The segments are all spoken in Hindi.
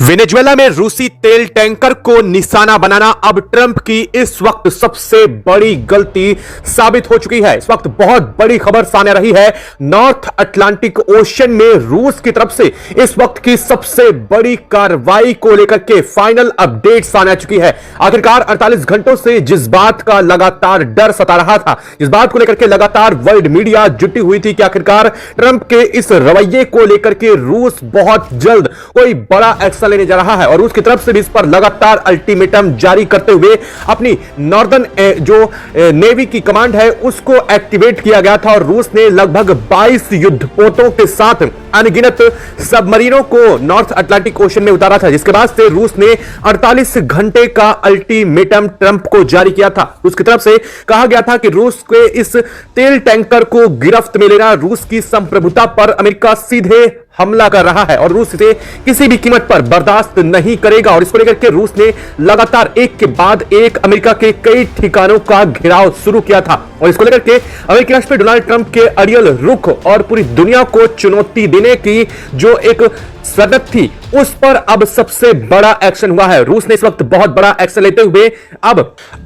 वेनेजुएला में रूसी तेल टैंकर को निशाना बनाना अब ट्रंप की इस वक्त सबसे बड़ी गलती साबित हो चुकी है। इस वक्त बहुत बड़ी खबर सामने आ रही है। नॉर्थ अटलांटिक ओशन में रूस की तरफ से इस वक्त की सबसे बड़ी कार्रवाई को लेकर के फाइनल अपडेट सामने आ चुकी है। आखिरकार 48 घंटों से जिस बात का लगातार डर सता रहा था, जिस बात को लेकर के लगातार वर्ल्ड मीडिया जुटी हुई थी कि आखिरकार ट्रंप के इस रवैये को लेकर के रूस बहुत जल्द कोई बड़ा एक्शन लेने जा रहा है और रूस की तरफ से भी इस पर लगातार अल्टीमेटम जारी करते हुए अपनी नॉर्दर्न जो नेवी की कमांड है उसको एक्टिवेट किया गया था और रूस ने लगभग 22 युद्धपोतों के साथ अनगिनत सबमरीनों को नॉर्थ अटलांटिक ओशन में उतारा था, जिसके बाद से रूस ने 48 घंटे का अल्टीमेटम ट्रंप को जारी किया था। रूस की तरफ से कहा गया था कि रूस के इस तेल टैंकर को गिरफ्त में लेना रूस की संप्रभुता पर अमेरिका सीधे हमला कर रहा है और रूस इसे किसी भी कीमत पर बर्दाश्त नहीं करेगा। और इसको लेकर के रूस ने लगातार एक के बाद एक अमेरिका के कई ठिकानों का घेराव शुरू किया था और इसको लेकर के अमेरिकी राष्ट्रपति डोनाल्ड ट्रंप के अड़ियल रुख और पूरी दुनिया को चुनौती देने की जो एक सनत थी उस पर अब सबसे बड़ा एक्शन हुआ है। रूस ने इस वक्त बहुत बड़ा एक्शन लेते हुए अब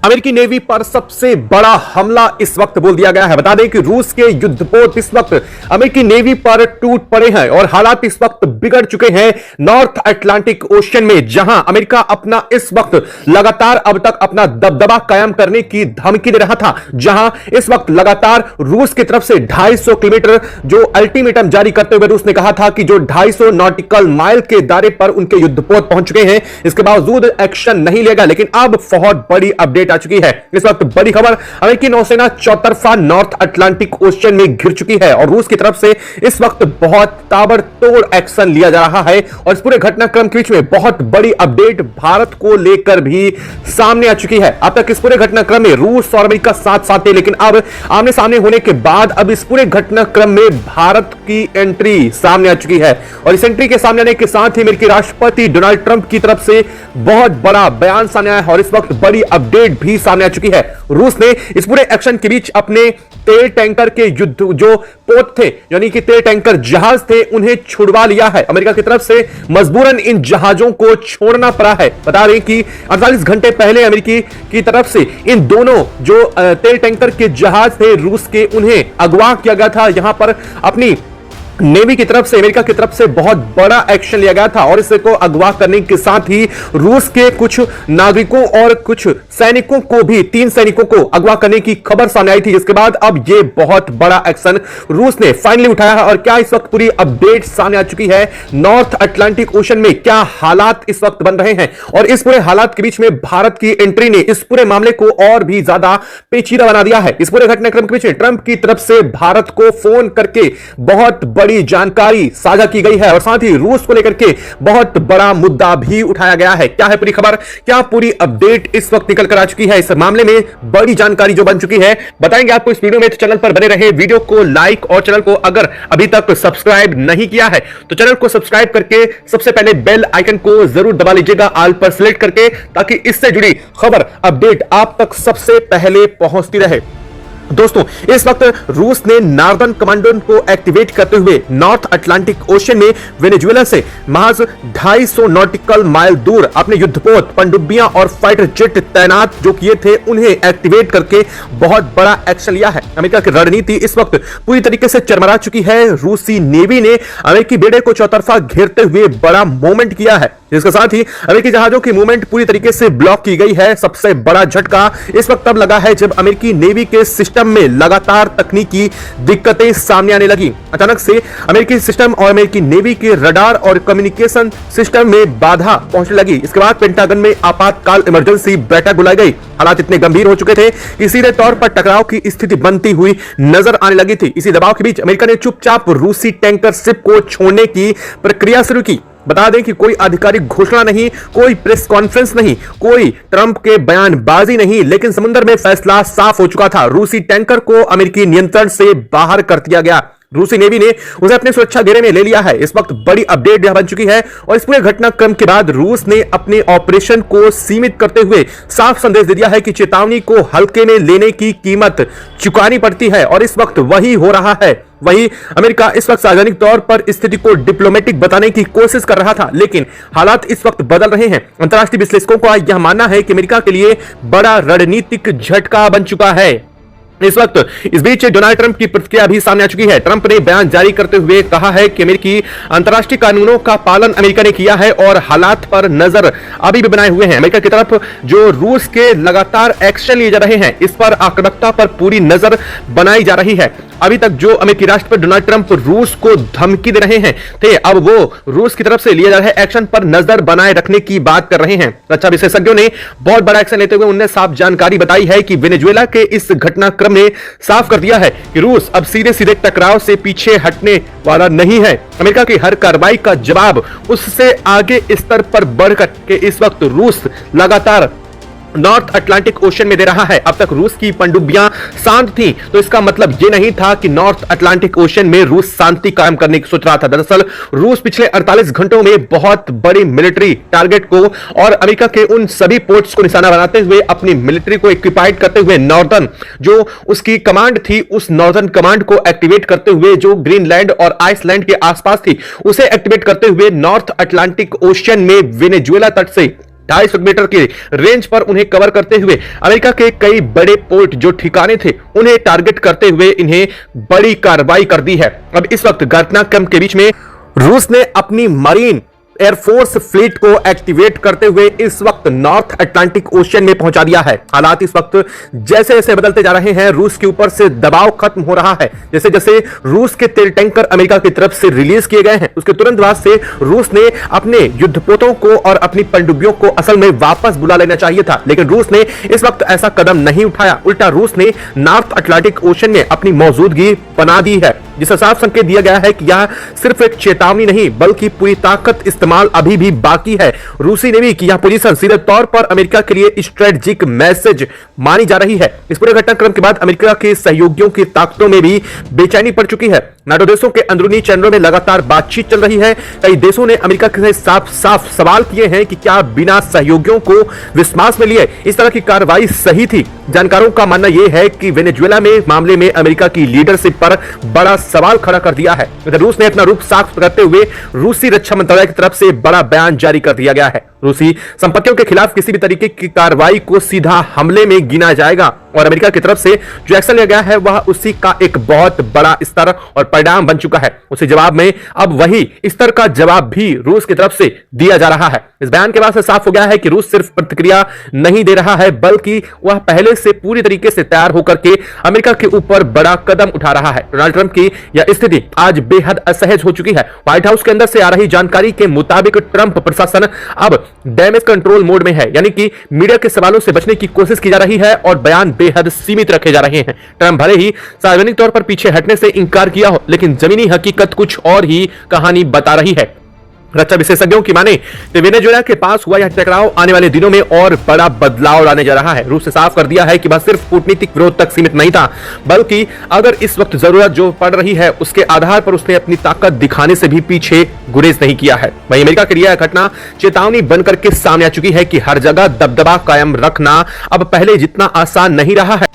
अमेरिकी नेवी पर सबसे बड़ा हमला इस वक्त बोल दिया गया है। बता दें कि रूस के युद्धपोत इस वक्त अमेरिकी नेवी पर टूट पड़े हैं और हालात इस वक्त बिगड़ चुके हैं नॉर्थ अटलांटिक ओशन में, जहां अमेरिका अपना इस वक्त लगातार अब तक अपना दबदबा कायम करने की धमकी दे रहा था, जहां इस वक्त लगातार रूस की तरफ से 250 किलोमीटर जो अल्टीमेटम जारी करते हुए रूस ने कहा था कि जो 250 नॉटिकल माइल के दायरे पर उनके युद्धपोत पहुंच चुके हैं, इसके बावजूद एक्शन नहीं लेगा। लेकिन अब बहुत बड़ी अपडेट आ चुकी है। इस वक्त बड़ी खबर, अमेरिकी नौसेना चौतरफा नॉर्थ अटलांटिक ओशन में घिर चुकी है और रूस की तरफ से इस वक्त बहुत ताबड़तोड़ एक्शन लिया जा रहा है और इस पूरे घटनाक्रम के बीच में बहुत बड़ी अपडेट भारत को लेकर भी सामने आ चुकी है। अब तक इस पूरे घटनाक्रम में रूस और अमेरिका साथ साथ थे, लेकिन अब आमने सामने होने के बाद अब इस पूरे घटनाक्रम में भारत की एंट्री सामने आ चुकी है और इस एंट्री के सामने आने के साथ ही अमेरिकी राष्ट्रपति डोनाल्ड ट्रंप की तरफ से बहुत बड़ा बयान सामने आया है और इस वक्त बड़ी अपडेट भी सामने आ चुकी है। रूस ने इस पूरे एक्शन के बीच अपने तेल टैंकर के युद्ध जो पोत थे, यानी कि तेल टैंकर जहाज थे, उन्हें छुड़वा लिया है। अमेरिका की तरफ से मजबूरन इन जहाजों को छोड़ना पड़ा है। बता दें कि 48 घंटे पहले अमेरिकी की तरफ से इन दोनों जो तेल टैंकर के जहाज थे रूस के, उन्हें अगवा किया गया था। यहां पर अपनी नेवी की तरफ से, अमेरिका की तरफ से बहुत बड़ा एक्शन लिया गया था और इसको अगवा करने के साथ ही रूस के कुछ नागरिकों और कुछ सैनिकों को भी, 3 सैनिकों को अगवा करने की खबर सामने आई थी, जिसके बाद अब यह बहुत बड़ा एक्शन रूस ने फाइनली उठाया है। और क्या इस वक्त पूरी अपडेट सामने आ चुकी है नॉर्थ अटलांटिक ओशन में, क्या हालात इस वक्त बन रहे हैं और इस पूरे हालात के बीच में भारत की एंट्री ने इस पूरे मामले को और भी ज्यादा पेचीदा बना दिया है। इस पूरे घटनाक्रम के बीच में ट्रंप की तरफ से भारत को फोन करके बहुत बड़ी जानकारी साझा की गई है और साथ ही रूस को लेकर के बहुत बड़ा मुद्दा भी उठाया गया है। क्या है पूरी खबर, क्या पूरी अपडेट इस वक्त निकल कर आ चुकी है, इस मामले में बड़ी जानकारी जो बन चुकी है बताएंगे आपको इस वीडियो में। तो चैनल पर बने रहे, वीडियो को लाइक और चैनल को अगर अभी तक सब्सक्राइब नहीं किया है तो चैनल को सब्सक्राइब करके सबसे पहले बेल आइकन को जरूर दबा लीजिएगा, ऑल पर सिलेक्ट करके, ताकि इससे जुड़ी खबर अपडेट आप तक सबसे पहले पहुंचती रहे। दोस्तों, इस वक्त रूस ने नॉर्दर्न कमांड को एक्टिवेट करते हुए नॉर्थ अटलांटिक ओशन में वेनेजुएला से महज 250 नॉटिकल माइल दूर अपने युद्धपोत, पनडुब्बियां और फाइटर जेट तैनात जो किए थे, उन्हें एक्टिवेट करके बहुत बड़ा एक्शन लिया है। अमेरिका की रणनीति इस वक्त पूरी तरीके से चरमरा चुकी है। रूसी नेवी ने अमेरिकी बेड़े को चौतरफा घेरते हुए बड़ा मूवमेंट किया है, जिसके साथ ही अमेरिकी जहाजों की मूवमेंट पूरी तरीके से ब्लॉक की गई है। सबसे बड़ा झटका इस वक्त तब लगा है जब अमेरिकी नेवी के सिस्टम में लगातार तकनीकी दिक्कतें सामने आने लगी। अचानक से अमेरिकी सिस्टम और अमेरिकी नेवी के रडार और कम्युनिकेशन सिस्टम में बाधा पहुंचने लगी। इसके बाद पेंटागन में आपातकाल इमरजेंसी बैठक बुलाई गई। हालात इतने गंभीर हो चुके थे कि सीधे तौर पर टकराव की स्थिति बनती हुई नजर आने लगी थी। इसी दबाव के बीच अमेरिका ने चुपचाप रूसी टैंकर शिप को छोड़ने की प्रक्रिया शुरू की। बता दें कि कोई आधिकारिक घोषणा नहीं, कोई प्रेस कॉन्फ्रेंस नहीं, कोई ट्रंप के बयानबाजी नहीं, लेकिन समुद्र में फैसला साफ हो चुका था। रूसी टैंकर को अमेरिकी नियंत्रण से बाहर कर दिया गया। रूसी नेवी ने उसे अपने सुरक्षा घेरे में ले लिया है। इस वक्त बड़ी अपडेट यह बन चुकी है और इस पूरे घटनाक्रम के बाद रूस ने अपने ऑपरेशन को सीमित करते हुए साफ संदेश दे दिया है कि चेतावनी को हल्के में लेने की कीमत चुकानी पड़ती है और इस वक्त वही हो रहा है। वहीं अमेरिका इस वक्त सार्वजनिक तौर पर स्थिति को डिप्लोमेटिक बताने की कोशिश कर रहा था, लेकिन हालात इस वक्त बदल रहे हैं। अंतर्राष्ट्रीय विश्लेषकों का यह मानना है कि अमेरिका के लिए बड़ा रणनीतिक झटका बन चुका है। इस वक्त इस बीच डोनाल्ड ट्रंप की प्रतिक्रिया भी सामने आ चुकी है। ट्रंप ने बयान जारी करते हुए कहा है कि अमेरिकी अंतर्राष्ट्रीय कानूनों का पालन अमेरिका ने किया है और हालात पर नजर अभी भी बनाए हुए हैं। अमेरिका की तरफ जो रूस के लगातार एक्शन लिए जा रहे हैं, इस पर आक्रामकता पर पूरी नजर बनाई जा रही है। अभी तक जो अमेरिकी राष्ट्रपति डोनाल्ड ट्रंप रूस को धमकी दे रहे हैं थे, अब वो रूस की तरफ से लिए जा रहे एक्शन पर नजर बनाए रखने की बात कर रहे हैं। रक्षा विशेषज्ञों ने बहुत बड़ा एक्शन लेते हुए उन्हें साफ जानकारी बताई है कि वेनेजुएला के इस घटनाक्रम ने साफ कर दिया है कि रूस अब सीधे सीधे टकराव से पीछे हटने वाला नहीं है। अमेरिका की हर कार्रवाई का जवाब उससे आगे स्तर पर बढ़कर के इस वक्त रूस लगातार नॉर्थ अटलांटिक ओशन में दे रहा है। अब तक रूस की पनडुब्बियां शांत थी, तो इसका मतलब यह नहीं था कि नॉर्थ अटलांटिक ओशन में रूस शांति कायम करने की सोच रहा था। दरअसल रूस पिछले 48 घंटों में बहुत बड़ी मिलिट्री टारगेट को और अमेरिका के उन सभी पोर्ट्स को निशाना बनाते हुए अपनी मिलिट्री को इक्विपाइड करते हुए नॉर्दर्न जो उसकी कमांड थी, उस नॉर्दर्न कमांड को एक्टिवेट करते हुए जो ग्रीनलैंड और आइसलैंड के आसपास थी, उसे एक्टिवेट करते हुए नॉर्थ अटलांटिक ओशन में वेनेजुएला तट से 250 किलोमीटर की रेंज पर उन्हें कवर करते हुए अमेरिका के कई बड़े पोर्ट जो ठिकाने थे, उन्हें टारगेट करते हुए इन्हें बड़ी कार्रवाई कर दी है। अब इस वक्त घटनाक्रम के बीच में रूस ने अपनी मरीन एयरफोर्स फ्लीट को एक्टिवेट करते हुए इस वक्त नॉर्थ अटलांटिक ओशन में पहुंचा दिया है। हालात इस वक्त जैसे जैसे बदलते जा रहे हैं, रूस के ऊपर से दबाव खत्म हो रहा है। जैसे जैसे रूस के तेल टैंकर अमेरिका की तरफ से रिलीज किए गए हैं, उसके तुरंत बाद से रूस ने अपने युद्धपोतों को और अपनी पनडुब्बियों को असल में वापस बुला लेना चाहिए था, लेकिन रूस ने इस वक्त ऐसा कदम नहीं उठाया। उल्टा रूस ने नॉर्थ अटलांटिक ओशन में अपनी मौजूदगी बना दी है, जिससे साफ संकेत दिया गया है कि यह सिर्फ एक चेतावनी नहीं बल्कि पूरी ताकत इस्तेमाल अभी भी बाकी है। रूसी नेवी की यह पोजीशन सीधे तौर पर अमेरिका के लिए स्ट्रेटेजिक मैसेज मानी जा रही है। इस पूरे घटनाक्रम के बाद अमेरिका के सहयोगियों की ताकतों में भी बेचैनी पड़ चुकी है। नाटो देशों के अंदरूनी चैनलों में लगातार बातचीत चल रही है। कई देशों ने अमेरिका से साफ साफ सवाल किए हैं कि क्या बिना सहयोगियों को विश्वास में लिए इस तरह की कार्रवाई सही थी। जानकारों का मानना यह है कि वेनेजुएला में मामले में अमेरिका की लीडरशिप पर बड़ा सवाल खड़ा कर दिया है। रूस ने अपना रुख साफ करते हुए रूसी रक्षा मंत्रालय की तरफ से बड़ा बयान जारी कर दिया गया है। रूसी संपत्तियों के खिलाफ किसी भी तरीके की कार्रवाई को सीधा हमले में गिना जाएगा और अमेरिका की तरफ से जो एक्शन लिया गया है वह उसी का एक बहुत बड़ा स्तर और परिणाम बन चुका है। उसी जवाब में अब वही स्तर का जवाब भी रूस की तरफ से दिया जा रहा है। इस बयान के बाद से साफ हो गया है कि रूस सिर्फ प्रतिक्रिया नहीं दे रहा है बल्कि वह पहले से पूरी तरीके से तैयार होकर के अमेरिका के ऊपर बड़ा कदम उठा रहा है। डोनाल्ड ट्रंप की यह स्थिति आज बेहद असहज हो चुकी है। व्हाइट हाउस के अंदर से आ रही जानकारी के मुताबिक ट्रंप प्रशासन अब डैमेज कंट्रोल मोड में है, यानी कि मीडिया के सवालों से बचने की कोशिश की जा रही है और बयान बेहद सीमित रखे जा रहे हैं। ट्रंप भले ही सार्वजनिक तौर पर पीछे हटने से इंकार किया हो, लेकिन जमीनी हकीकत कुछ और ही कहानी बता रही है। रक्षा विशेषज्ञों की माने तो वेनेजुएला के पास हुआ यह टकराव आने वाले दिनों में और बड़ा बदलाव लाने जा रहा है। रूस ने साफ कर दिया है कि बस सिर्फ कूटनीतिक विरोध तक सीमित नहीं था, बल्कि अगर इस वक्त जरूरत जो पड़ रही है उसके आधार पर उसने अपनी ताकत दिखाने से भी पीछे गुरेज नहीं किया है। वहीं अमेरिका के लिए यह घटना चेतावनी बनकर के सामने आ चुकी है कि हर जगह दबदबा कायम रखना अब पहले जितना आसान नहीं रहा है।